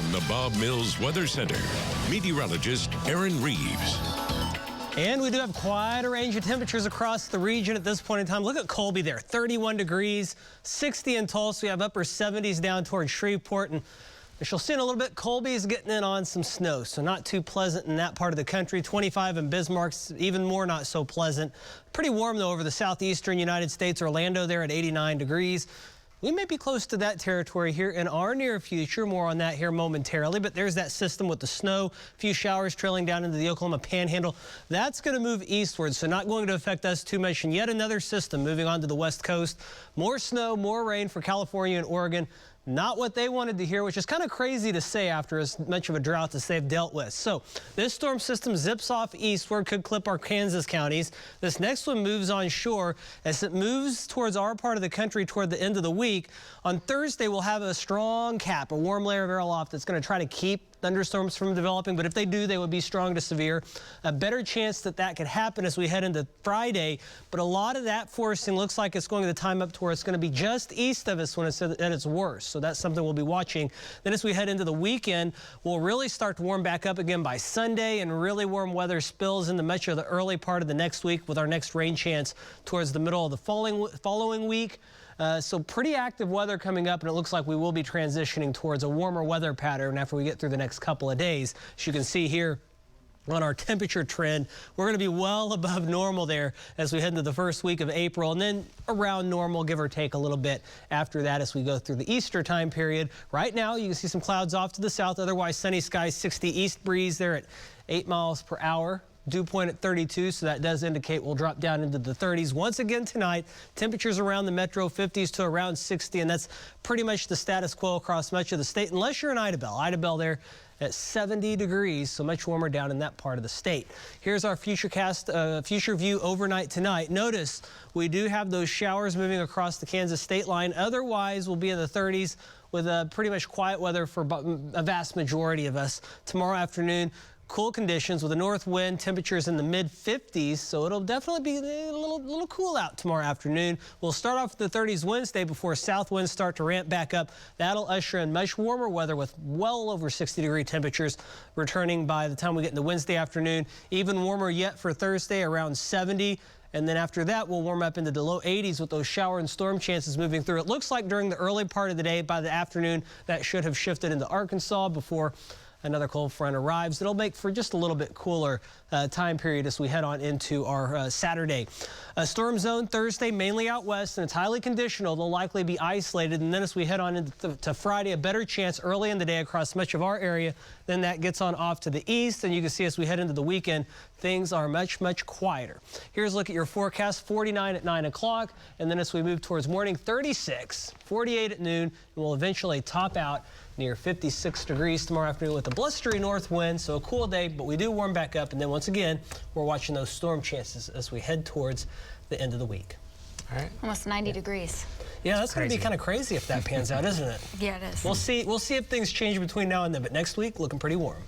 From the Bob Mills Weather Center, meteorologist Aaron Reeves. And we do have quite a range of temperatures across the region at this point in time. Look at Colby there, 31 degrees, 60 in Tulsa. We have upper 70s down towards Shreveport. And as you'll see in a little bit, Colby is getting in on some snow, so not too pleasant in that part of the country. 25 in Bismarck's even more not so pleasant. Pretty warm, though, over the southeastern United States. Orlando there at 89 degrees. We may be close to that territory here in our near future. More on that here momentarily. But there's that system with the snow, a few showers trailing down into the Oklahoma Panhandle. That's going to move eastward, so not going to affect us too much. And yet another system moving on to the west coast. More snow, more rain for California and Oregon. Not what they wanted to hear, which is kind of crazy to say after as much of a drought as they've dealt with. So this storm system zips off eastward, could clip our Kansas counties. This next one moves on shore. As it moves towards our part of the country toward the end of the week, on Thursday we'll have a strong cap, a warm layer of air aloft that's going to try to keep thunderstorms from developing, but if they do, they would be strong to severe. A better chance that that could happen as we head into Friday, but a lot of that forcing looks like it's going to time up to where it's going to be just east of us when it's at its worst. So that's something we'll be watching. Then as we head into the weekend, we'll really start to warm back up again by Sunday, and really warm weather spills into much of the early part of the next week with our next rain chance towards the middle of the following week. So pretty active weather coming up, and it looks like we will be transitioning towards a warmer weather pattern after we get through the next couple of days. As you can see here on our temperature trend, we're going to be well above normal there as we head into the first week of April, and then around normal, give or take a little bit after that as we go through the Easter time period. Right now, you can see some clouds off to the south, otherwise sunny skies, 60 east breeze there at 8 miles per hour. Dew point at 32, so that does indicate we'll drop down into the 30s. Once again tonight, temperatures around the metro 50s to around 60, and that's pretty much the status quo across much of the state, unless you're in Idabel. Idabel there at 70 degrees, so much warmer down in that part of the state. Here's our future view overnight tonight. Notice we do have those showers moving across the Kansas state line. Otherwise, we'll be in the 30s with pretty much quiet weather for a vast majority of us. Tomorrow afternoon, cool conditions with a north wind, temperatures in the mid-50s, so it'll definitely be a little cool out tomorrow afternoon. We'll start off with the 30s Wednesday before south winds start to ramp back up. That'll usher in much warmer weather with well over 60-degree temperatures returning by the time we get into Wednesday afternoon. Even warmer yet for Thursday, around 70. And then after that, we'll warm up into the low 80s with those shower and storm chances moving through. It looks like during the early part of the day, by the afternoon, that should have shifted into Arkansas before another cold front arrives. It'll make for just a little bit cooler time period as we head on into our Saturday. A storm zone Thursday, mainly out west, and it's highly conditional. They'll likely be isolated. And then as we head on into Friday, a better chance early in the day across much of our area. Then that gets on off to the east. And you can see as we head into the weekend, things are much, much quieter. Here's a look at your forecast, 49 at 9 o'clock. And then as we move towards morning, 36, 48 at noon, and we'll eventually top out near 56 degrees tomorrow afternoon with a blustery north wind, so a cool day, but we do warm back up. And then once again, we're watching those storm chances as we head towards the end of the week. All right. Almost 90 degrees. Yeah, that's going to be kind of crazy if that pans out, isn't it? Yeah, it is. We'll see if things change between now and then, but next week looking pretty warm.